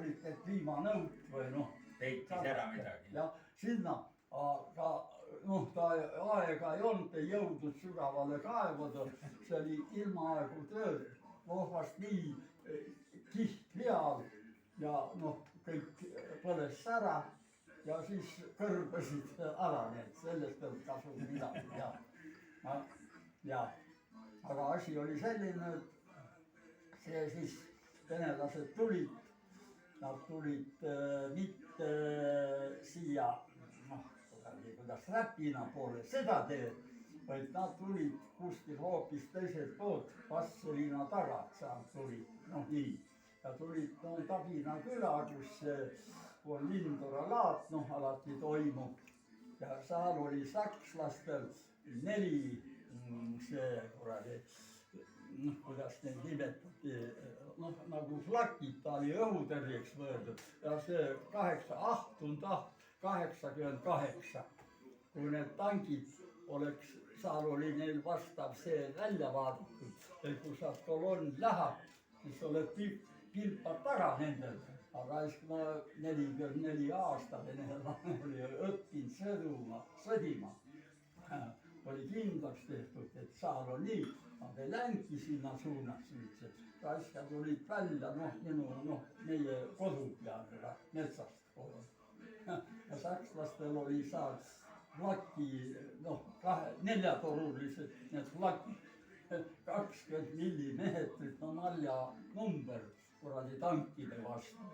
olid need piimanõud või noh. peitis ära midagi. ja sinna, aga noh, ta aega ei olnud, ei jõudnud sügavale kaevuda, see oli ilmaaegu töö, vohvast nii kiht peal ja noh, kõik põles ära ja siis kõrbesid ala need, sellest ei olnud kasu midagi ja, ja aga asi oli selline, et see siis venelased tulid, nad tulid mitte siia, noh, kuidas Räpina poole seda teed, vaid nad tulid kuskil hoopis teiselt poolt, Vastseliina tagant sealt tulid, noh nii. Ja tulid no, Tabina küla, kus on Lindora laat, noh alati toimub. Ja seal oli sakslastel 4 see kuradi, noh kuidas neid nimetati, noh nagu flakid, ta oli õhutõrjeks võetud ja see 88, kui need tankid oleks, seal oli neil vastav see välja vaadatud, et kui sealt kolonn läheb, siis oled pilpad taga nendel, aga siis ma 44 aastane oli õppinud sõdima, oli kindlaks tehtud, et seal on nii, nad ei läinudki sinna suunas üldse. Asjad olid välja, noh, meie kodu peale, metsast kodu. Ja sakslastel oli seal flaki, noh, 4-torulised need flakid, 20 millimeetrit, no nalja number kuradi tankide vastu.